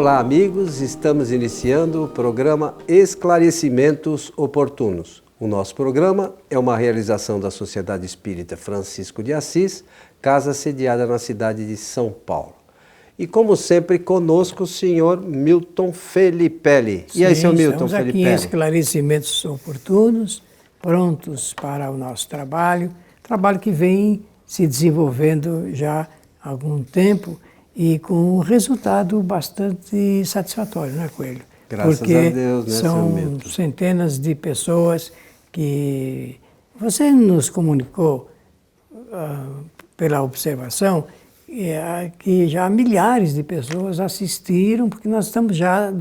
Olá, amigos, estamos iniciando o programa Esclarecimentos Oportunos. O nosso programa é uma realização da Sociedade Espírita Francisco de Assis, casa sediada na cidade de São Paulo. E como sempre, conosco o senhor Milton Felipelli. E aí, seu Milton Felipelli? Estamos aqui em Esclarecimentos Oportunos, prontos para o nosso trabalho que vem se desenvolvendo já há algum tempo e com um resultado bastante satisfatório, não é, Coelho? Graças a Deus, né, são seu Milton? centenas de pessoas que você nos comunicou pela observação que já milhares de pessoas assistiram, porque nós estamos já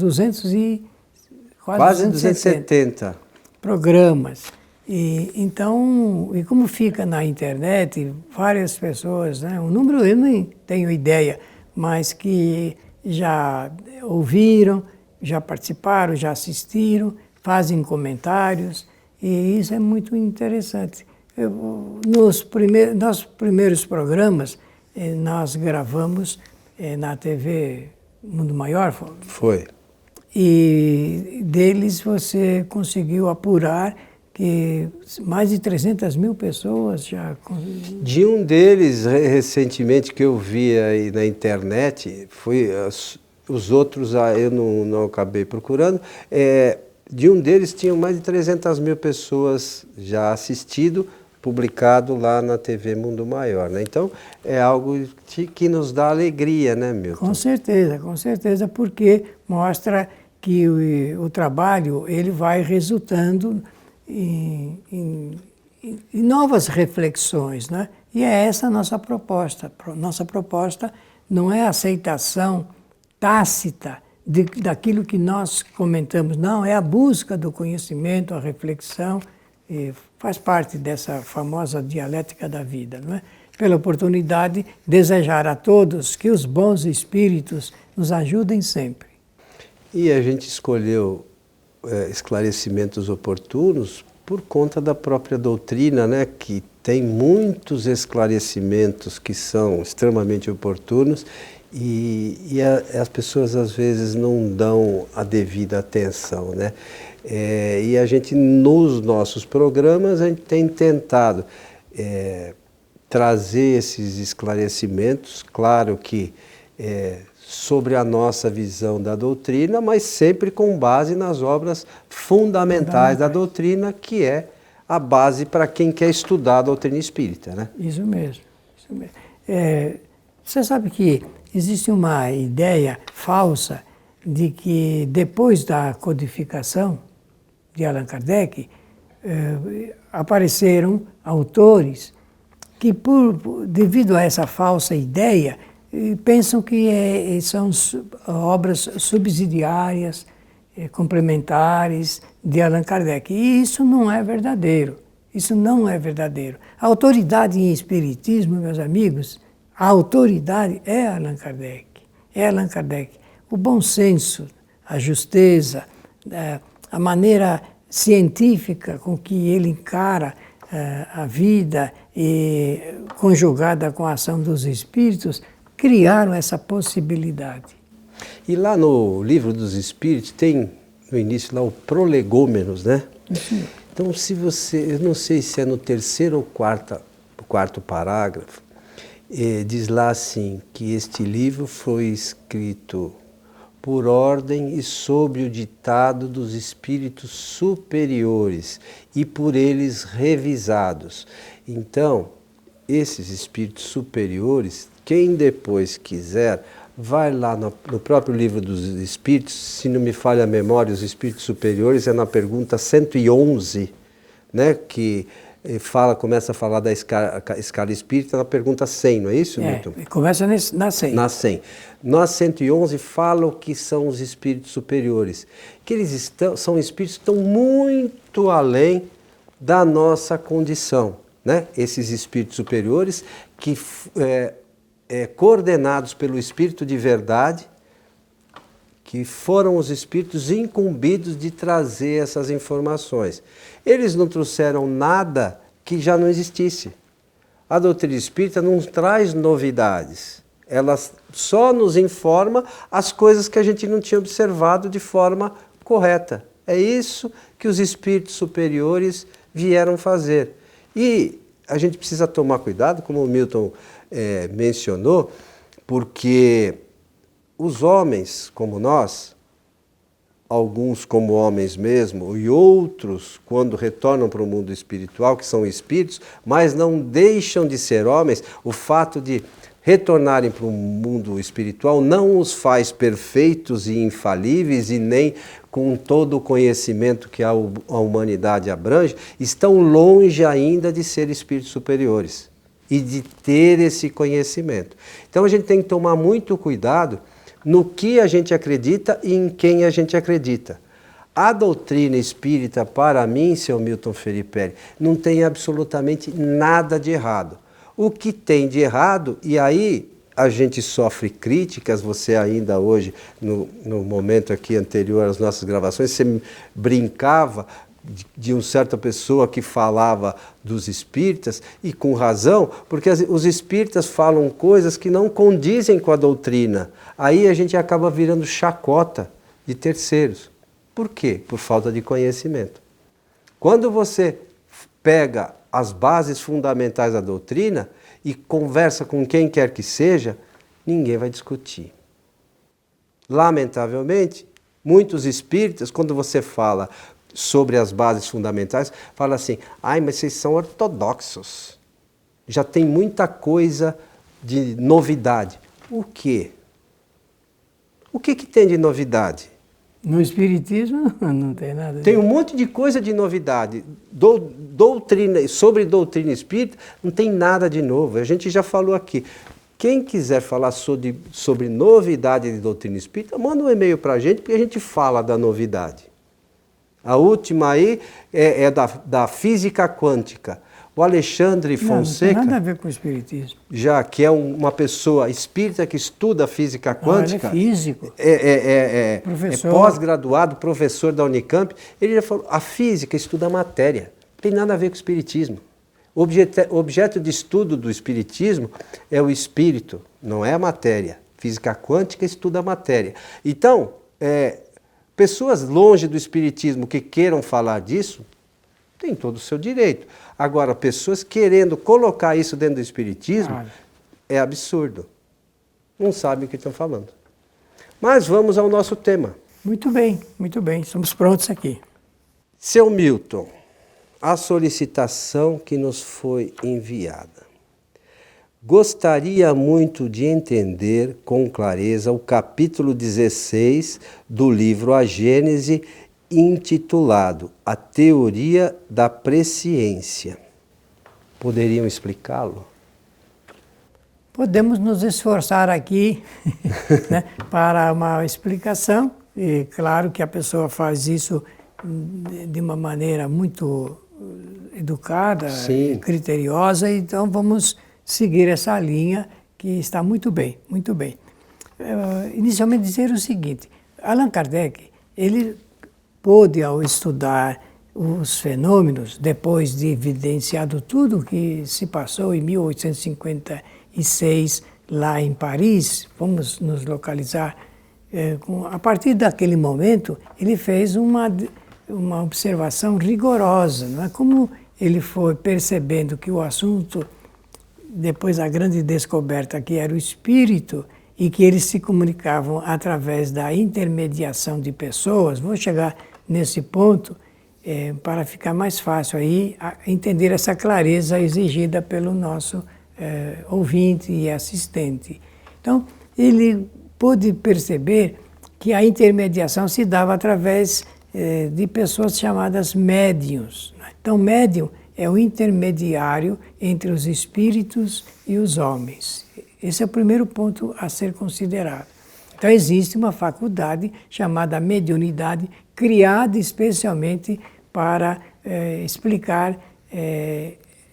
quase 270 programas. Então, como fica na internet, várias pessoas, né, um número eu nem tenho ideia, mas que já ouviram, já participaram, já assistiram, fazem comentários, e isso é muito interessante. Nos primeiros programas, nós gravamos na TV Mundo Maior. Foi. E deles você conseguiu apurar que mais de 300 mil pessoas já... De um deles, recentemente, que eu vi aí na internet, foi os outros eu não acabei procurando, de um deles tinham mais de 300 mil pessoas já assistido, publicado lá na TV Mundo Maior, né? Então, é algo que nos dá alegria, né, Milton? Com certeza, porque mostra que o trabalho ele vai resultando em novas reflexões, né? E é essa a nossa proposta. Nossa proposta não é a aceitação tácita daquilo que nós comentamos, não, é a busca do conhecimento, a reflexão, e faz parte dessa famosa dialética da vida, não é? Pela oportunidade, desejar a todos que os bons espíritos nos ajudem sempre. E a gente escolheu esclarecimentos oportunos por conta da própria doutrina, né, que tem muitos esclarecimentos que são extremamente oportunos e as pessoas às vezes não dão a devida atenção, né? E a gente, nos nossos programas, a gente tem tentado trazer esses esclarecimentos, claro que sobre a nossa visão da doutrina, mas sempre com base nas obras fundamentais da doutrina, que é a base para quem quer estudar a doutrina espírita, né? Isso mesmo. Você sabe que existe uma ideia falsa de que depois da codificação de Allan Kardec, apareceram autores que, devido a essa falsa ideia, pensam que são obras subsidiárias, complementares de Allan Kardec. E isso não é verdadeiro. Isso não é verdadeiro. A autoridade em espiritismo, meus amigos, a autoridade é Allan Kardec. É Allan Kardec. O bom senso, a justeza, a maneira científica com que ele encara a vida e conjugada com a ação dos espíritos, criaram essa possibilidade. E lá no Livro dos Espíritos tem, no início, lá o Prolegômenos, né? Sim. Então, eu não sei se é no terceiro ou quarto parágrafo, diz lá assim, que este livro foi escrito por ordem e sob o ditado dos espíritos superiores e por eles revisados. Então, esses espíritos superiores, quem depois quiser, vai lá no próprio Livro dos Espíritos, se não me falha a memória, os espíritos superiores, é na pergunta 111, né, que começa a falar da escala espírita na pergunta 100, não é isso, Milton? Começa na 100. Na 100. Na 111 fala o que são os espíritos superiores, que eles são espíritos que estão muito além da nossa condição, né? Esses espíritos superiores que coordenados pelo Espírito de Verdade, que foram os espíritos incumbidos de trazer essas informações. Eles não trouxeram nada que já não existisse. A doutrina espírita não traz novidades. Elas só nos informam as coisas que a gente não tinha observado de forma correta. É isso que os espíritos superiores vieram fazer. E a gente precisa tomar cuidado, como o Milton mencionou, porque os homens como nós, alguns como homens mesmo, e outros quando retornam para o mundo espiritual, que são espíritos, mas não deixam de ser homens, o fato de retornarem para o mundo espiritual não os faz perfeitos e infalíveis e nem com todo o conhecimento que a humanidade abrange, estão longe ainda de ser espíritos superiores e de ter esse conhecimento. Então a gente tem que tomar muito cuidado no que a gente acredita e em quem a gente acredita. A doutrina espírita, para mim, seu Milton Felipe, não tem absolutamente nada de errado. O que tem de errado, e aí a gente sofre críticas, você ainda hoje, no momento aqui anterior às nossas gravações, você brincava de uma certa pessoa que falava dos espíritas, e com razão, porque os espíritas falam coisas que não condizem com a doutrina. Aí a gente acaba virando chacota de terceiros. Por quê? Por falta de conhecimento. Quando você pega as bases fundamentais da doutrina e conversa com quem quer que seja, ninguém vai discutir. Lamentavelmente, muitos espíritas, quando você fala sobre as bases fundamentais, fala assim, mas vocês são ortodoxos. Já tem muita coisa de novidade. O quê? O que tem de novidade? No Espiritismo não tem nada. Tem um monte de coisa de novidade. Sobre doutrina espírita não tem nada de novo. A gente já falou aqui. Quem quiser falar sobre novidade de doutrina espírita, manda um e-mail para a gente, porque a gente fala da novidade. A última aí é da física quântica. O Alexandre Fonseca... Não tem nada a ver com o espiritismo. Já que é uma pessoa espírita que estuda física quântica... Ele é físico. É Professor. Pós-graduado, professor da Unicamp. Ele já falou, a física estuda a matéria. Não tem nada a ver com o espiritismo. O objeto de estudo do espiritismo é o espírito, não é a matéria. Física quântica estuda a matéria. Então, pessoas longe do espiritismo que queiram falar disso, têm todo o seu direito. Agora, pessoas querendo colocar isso dentro do espiritismo, é absurdo. Não sabem o que estão falando. Mas vamos ao nosso tema. Muito bem, estamos prontos aqui. Seu Milton, a solicitação que nos foi enviada. Gostaria muito de entender com clareza o capítulo 16 do livro A Gênese, intitulado A Teoria da Presciência. Poderiam explicá-lo? Podemos nos esforçar aqui né, para uma explicação. E claro que a pessoa faz isso de uma maneira muito educada, Sim, criteriosa, então vamos seguir essa linha que está muito bem, muito bem. Inicialmente dizer o seguinte, Allan Kardec, ele pôde, ao estudar os fenômenos, depois de evidenciado tudo o que se passou em 1856 lá em Paris, vamos nos localizar, a partir daquele momento ele fez uma observação rigorosa, não é? Como ele foi percebendo que o assunto, depois da grande descoberta que era o espírito, e que eles se comunicavam através da intermediação de pessoas, vou chegar nesse ponto para ficar mais fácil aí entender essa clareza exigida pelo nosso ouvinte e assistente. Então, ele pôde perceber que a intermediação se dava através de pessoas chamadas médiuns. Então, médium é o intermediário entre os espíritos e os homens. Esse é o primeiro ponto a ser considerado. Então, existe uma faculdade chamada mediunidade, criada especialmente para explicar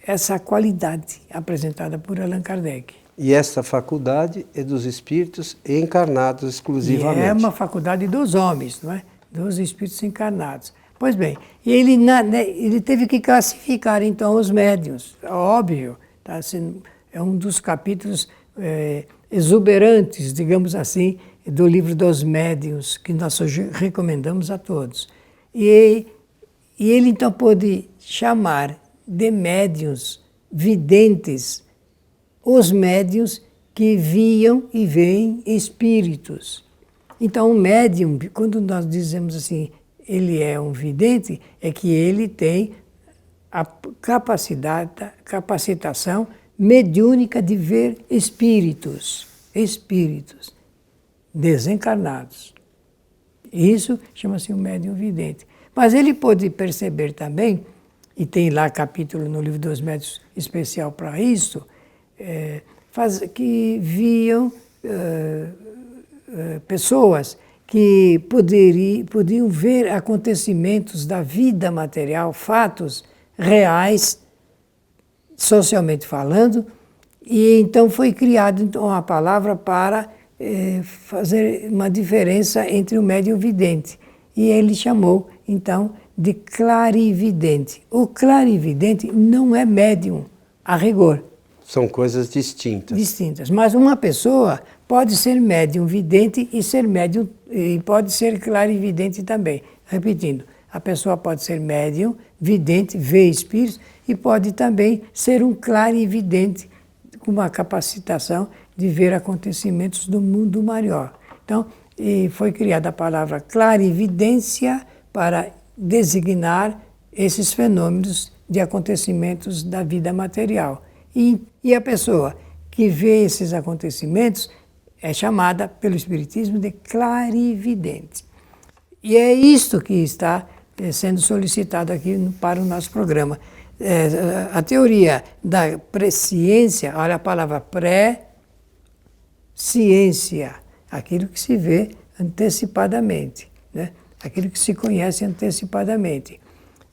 essa qualidade apresentada por Allan Kardec. E essa faculdade é dos espíritos encarnados exclusivamente. E é uma faculdade dos homens, não é? Dos espíritos encarnados. Pois bem, e ele teve que classificar então os médiuns, óbvio, tá? É um dos capítulos exuberantes, digamos assim, do livro dos médiuns, que nós hoje recomendamos a todos. E ele então pôde chamar de médiuns videntes os médiuns que viam e veem espíritos. Então, o médium, quando nós dizemos assim, ele é um vidente, é que ele tem a capacitação mediúnica de ver espíritos desencarnados. Isso chama-se um médium vidente. Mas ele pôde perceber também, e tem lá capítulo no Livro dos Médiuns especial para isso, que viam pessoas que podiam ver acontecimentos da vida material, fatos reais, socialmente falando, e então foi criada uma palavra para fazer uma diferença entre o médium e o vidente. E ele chamou, então, de clarividente. O clarividente não é médium, a rigor. São coisas distintas. Distintas. Mas uma pessoa pode ser médium vidente e ser médium, e pode ser clarividente também. Repetindo, a pessoa pode ser médium, vidente, ver espíritos, e pode também ser um clarividente, com uma capacitação de ver acontecimentos do mundo maior. Então, foi criada a palavra clarividência para designar esses fenômenos de acontecimentos da vida material. E a pessoa que vê esses acontecimentos é chamada pelo Espiritismo de clarividente. E é isto que está sendo solicitado aqui para o nosso programa. A teoria da presciência, olha a palavra pré-ciência, aquilo que se vê antecipadamente, né? Aquilo que se conhece antecipadamente.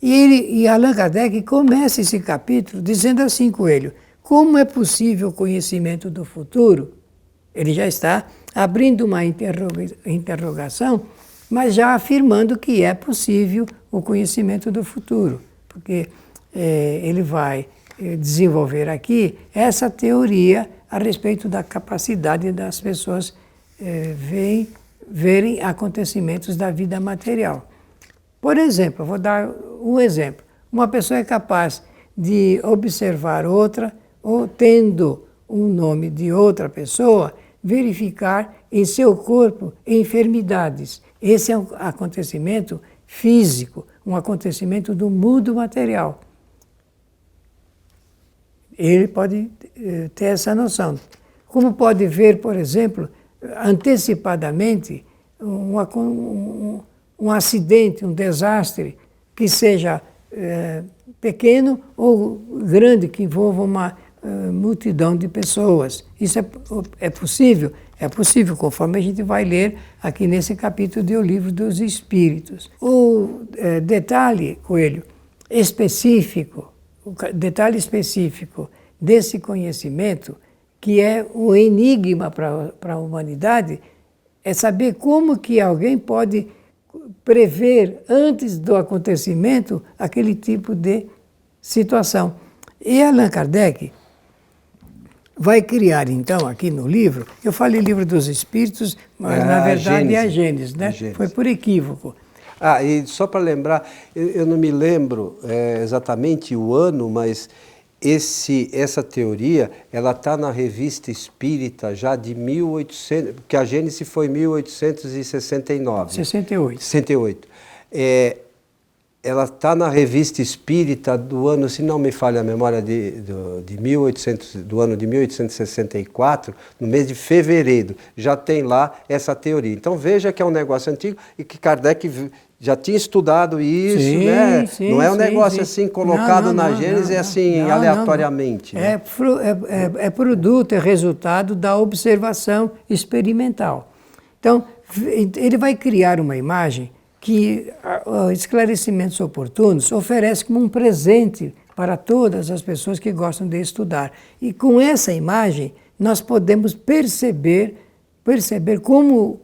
E Allan Kardec começa esse capítulo dizendo assim, Coelho, como é possível o conhecimento do futuro? Ele já está abrindo uma interrogação, mas já afirmando que é possível o conhecimento do futuro, porque ele vai desenvolver aqui essa teoria a respeito da capacidade das pessoas verem acontecimentos da vida material. Por exemplo, eu vou dar um exemplo. Uma pessoa é capaz de observar outra, ou tendo um nome de outra pessoa, verificar em seu corpo enfermidades. Esse é um acontecimento físico, um acontecimento do mundo material. Ele pode ter essa noção. Como pode ver, por exemplo, antecipadamente um acidente, um desastre, que seja pequeno ou grande, que envolva uma multidão de pessoas. Isso é possível? É possível, conforme a gente vai ler aqui nesse capítulo do Livro dos Espíritos. O detalhe, Coelho, específico, o detalhe específico desse conhecimento, que é um enigma para a humanidade, é saber como que alguém pode prever antes do acontecimento aquele tipo de situação. E Allan Kardec vai criar, então, aqui no livro, eu falei Livro dos Espíritos, mas na verdade é a Gênesis, né? Foi por equívoco. E só para lembrar, eu não me lembro exatamente o ano, mas essa teoria, ela está na Revista Espírita já de 1800, porque a Gênesis foi em 1869. 68. Ela está na Revista Espírita do ano, se não me falha a memória, do ano de 1864, no mês de fevereiro, já tem lá essa teoria. Então veja que é um negócio antigo e que Kardec já tinha estudado isso, né? Sim, não é um negócio assim colocado na Gênesis assim aleatoriamente. Né? É produto, é resultado da observação experimental. Então, ele vai criar uma imagem que esclarecimentos oportunos oferece como um presente para todas as pessoas que gostam de estudar. E com essa imagem nós podemos perceber como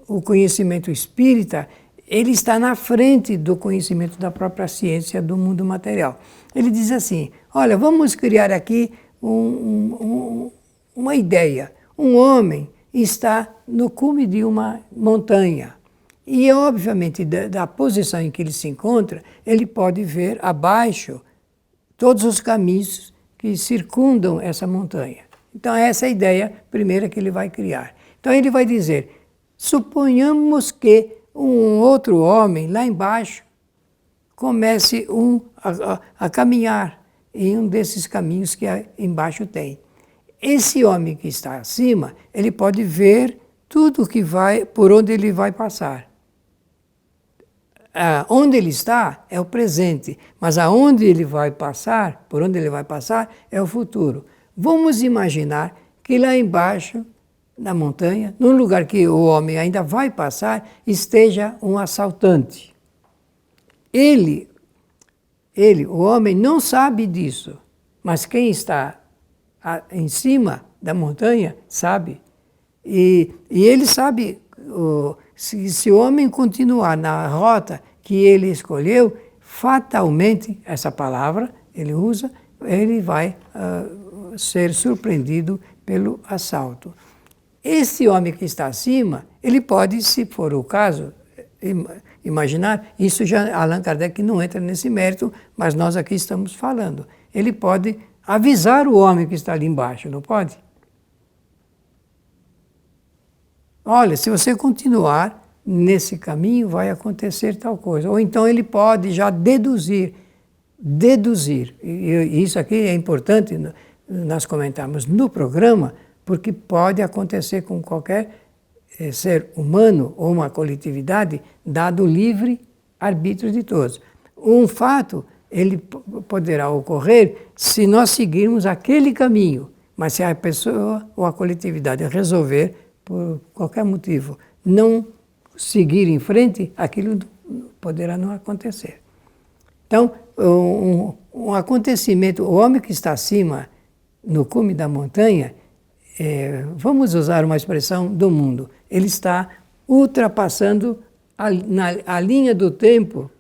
o conhecimento espírita ele está na frente do conhecimento da própria ciência do mundo material. Ele diz assim, olha, vamos criar aqui uma ideia. Um homem está no cume de uma montanha e, obviamente, da posição em que ele se encontra, ele pode ver abaixo todos os caminhos que circundam essa montanha. Então, essa é a ideia primeira que ele vai criar. Então, ele vai dizer, suponhamos que um outro homem lá embaixo comece a caminhar em um desses caminhos que embaixo tem. Esse homem que está acima, ele pode ver tudo que vai, por onde ele vai passar. Onde ele está é o presente, mas aonde ele vai passar, por onde ele vai passar, é o futuro. Vamos imaginar que lá embaixo, na montanha, num lugar que o homem ainda vai passar, esteja um assaltante. O homem não sabe disso, mas quem está em cima da montanha sabe. E ele sabe, se o homem continuar na rota que ele escolheu, fatalmente, essa palavra ele usa, ele vai ser surpreendido pelo assalto. Esse homem que está acima, ele pode, se for o caso, imaginar, isso já Allan Kardec não entra nesse mérito, mas nós aqui estamos falando. Ele pode avisar o homem que está ali embaixo, não pode? Olha, se você continuar nesse caminho, vai acontecer tal coisa. Ou então ele pode já deduzir. E isso aqui é importante nós comentarmos no programa, porque pode acontecer com qualquer ser humano ou uma coletividade, dado o livre arbítrio de todos. Um fato, ele poderá ocorrer se nós seguirmos aquele caminho, mas se a pessoa ou a coletividade resolver, por qualquer motivo, não seguir em frente, aquilo poderá não acontecer. Então, um acontecimento, o homem que está acima, no cume da montanha, vamos usar uma expressão do mundo, ele está ultrapassando a linha do tempo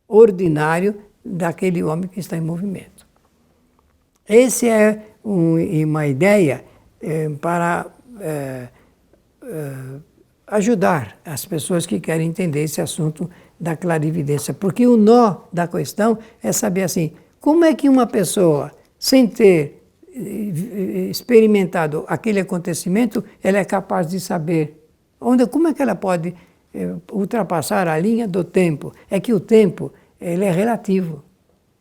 ordinário daquele homem que está em movimento. Essa é uma ideia para ajudar as pessoas que querem entender esse assunto da clarividência, porque o nó da questão é saber assim, como é que uma pessoa, sem ter experimentado aquele acontecimento, ela é capaz de saber como é que ela pode ultrapassar a linha do tempo. É que o tempo ele é relativo.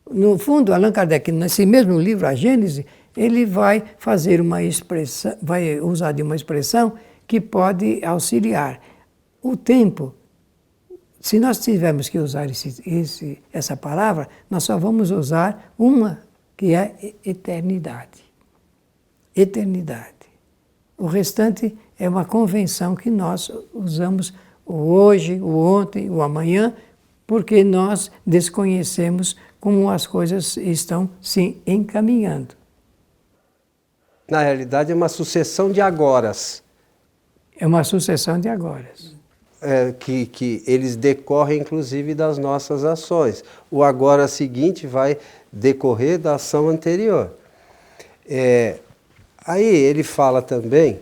No fundo, Allan Kardec, nesse mesmo livro, A Gênese, ele vai fazer uma expressão, vai usar de uma expressão que pode auxiliar. O tempo, se nós tivermos que usar essa palavra, nós só vamos usar uma, que é eternidade. Eternidade. O restante é uma convenção que nós usamos o hoje, o ontem, o amanhã, porque nós desconhecemos como as coisas estão se encaminhando. Na realidade, é uma sucessão de agoras. É uma sucessão de agoras. Que eles decorrem, inclusive, das nossas ações. O agora seguinte vai decorrer da ação anterior. Aí ele fala também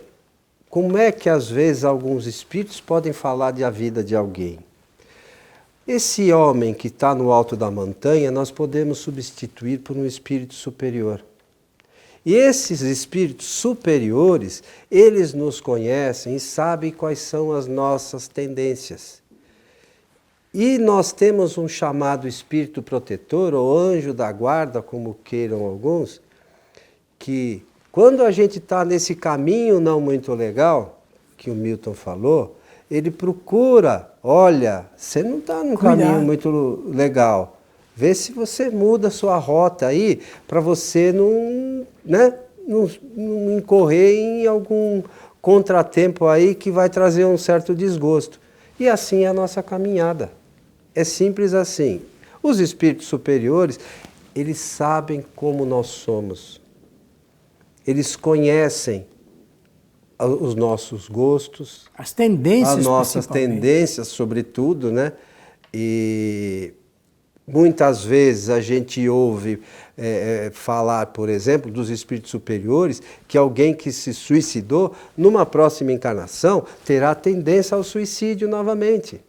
como é que, às vezes, alguns espíritos podem falar da vida de alguém. Esse homem que está no alto da montanha, nós podemos substituir por um espírito superior. E esses espíritos superiores, eles nos conhecem e sabem quais são as nossas tendências. E nós temos um chamado espírito protetor, ou anjo da guarda, como queiram alguns, que quando a gente está nesse caminho não muito legal, que o Milton falou, ele procura, olha, você não está num caminho muito legal. Vê se você muda a sua rota aí para você não incorrer em algum contratempo aí que vai trazer um certo desgosto. E assim é a nossa caminhada. É simples assim. Os espíritos superiores, eles sabem como nós somos. Eles conhecem os nossos gostos, as tendências, as nossas tendências, sobretudo, né? E Muitas vezes a gente ouve falar, por exemplo, dos espíritos superiores, que alguém que se suicidou, numa próxima encarnação, terá tendência ao suicídio novamente.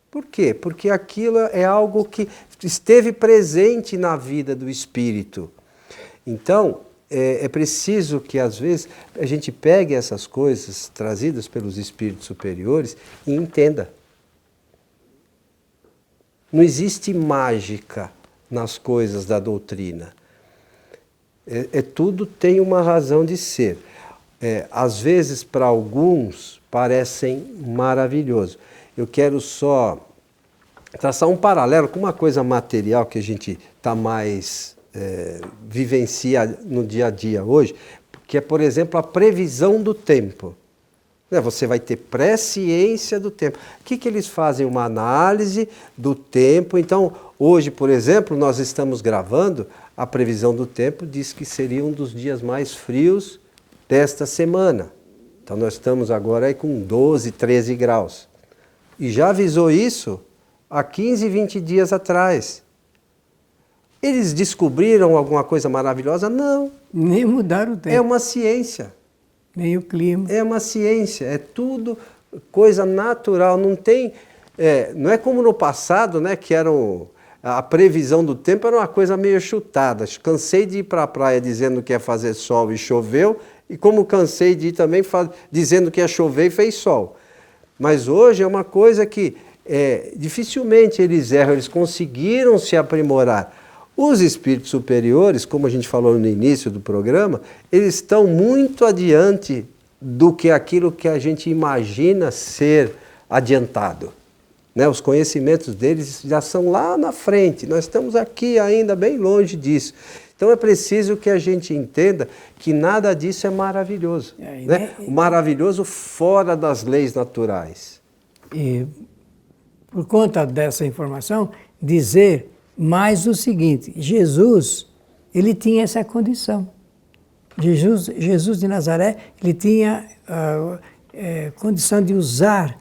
Por quê? Porque aquilo é algo que esteve presente na vida do espírito. Então, é preciso que, às vezes, a gente pegue essas coisas trazidas pelos espíritos superiores e entenda. Não existe mágica nas coisas da doutrina. Tudo tem uma razão de ser. Às vezes, para alguns, parecem maravilhosos. Eu quero só traçar um paralelo com uma coisa material que a gente está mais vivencia no dia a dia hoje, que é, por exemplo, a previsão do tempo. Você vai ter presciência do tempo. O que eles fazem? Uma análise do tempo. Então, hoje, por exemplo, nós estamos gravando, a previsão do tempo diz que seria um dos dias mais frios desta semana. Então, nós estamos agora aí com 12, 13 graus. E já avisou isso há 15, 20 dias atrás. Eles descobriram alguma coisa maravilhosa? Não. Nem mudaram o tempo. É uma ciência. Nem o clima. É uma ciência, é tudo coisa natural, não tem... não é como no passado, né, que a previsão do tempo era uma coisa meio chutada. Cansei de ir para a praia dizendo que ia fazer sol e choveu, e como cansei de ir também dizendo que ia chover e fez sol. Mas hoje é uma coisa que dificilmente eles erram, eles conseguiram se aprimorar. Os espíritos superiores, como a gente falou no início do programa, eles estão muito adiante do que aquilo que a gente imagina ser adiantado. Né? Os conhecimentos deles já são lá na frente, nós estamos aqui ainda bem longe disso. Então é preciso que a gente entenda que nada disso é maravilhoso. Né? O maravilhoso fora das leis naturais. E por conta dessa informação, dizer mais o seguinte: Jesus, ele tinha essa condição. Jesus de Nazaré, ele tinha condição de usar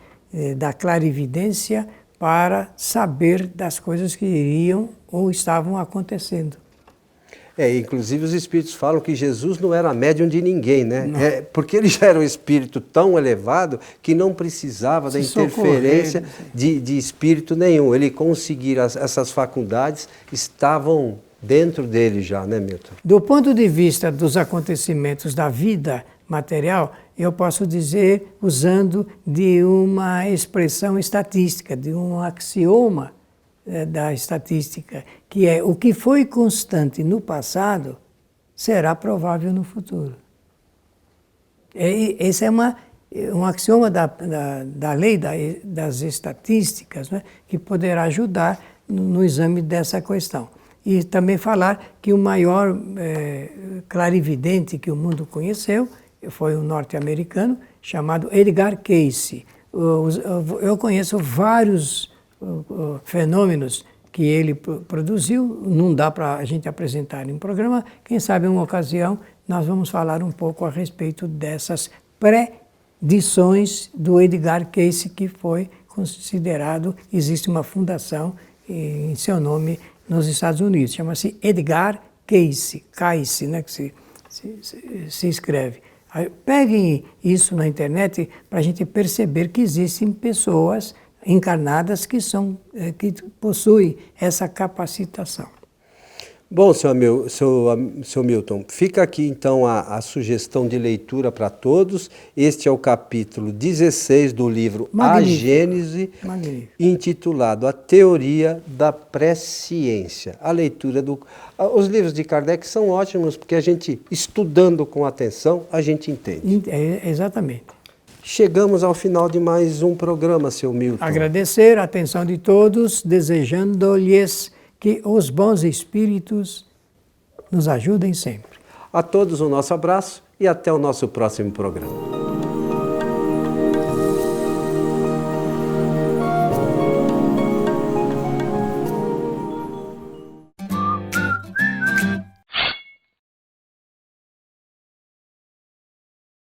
da clarividência para saber das coisas que iriam ou estavam acontecendo. Inclusive os espíritos falam que Jesus não era médium de ninguém, né? Porque ele já era um espírito tão elevado que não precisava da interferência de espírito nenhum. Ele conseguir essas faculdades estavam dentro dele já, né, Milton? Do ponto de vista dos acontecimentos da vida material, eu posso dizer, usando de uma expressão estatística, de um axioma da estatística, que é: o que foi constante no passado será provável no futuro. Esse é um axioma da lei das estatísticas, né, que poderá ajudar no exame dessa questão. E também falar que o maior clarividente que o mundo conheceu foi um norte-americano chamado Edgar Cayce. Eu conheço vários fenômenos que ele produziu, não dá para a gente apresentar em um programa. Quem sabe em uma ocasião nós vamos falar um pouco a respeito dessas predições do Edgar Cayce, que foi considerado, existe uma fundação em seu nome nos Estados Unidos, chama-se Edgar Cayce, né, que se escreve. Peguem isso na internet para a gente perceber que existem pessoas encarnadas que possuem essa capacitação. Bom, seu Milton, fica aqui então a sugestão de leitura para todos. Este é o capítulo 16 do livro A Gênese, intitulado A Teoria da Presciência. A leitura os livros de Kardec são ótimos, porque a gente, estudando com atenção, a gente entende. Exatamente. Chegamos ao final de mais um programa, seu Milton. Agradecer a atenção de todos, desejando-lhes que os bons espíritos nos ajudem sempre. A todos o nosso abraço e até o nosso próximo programa.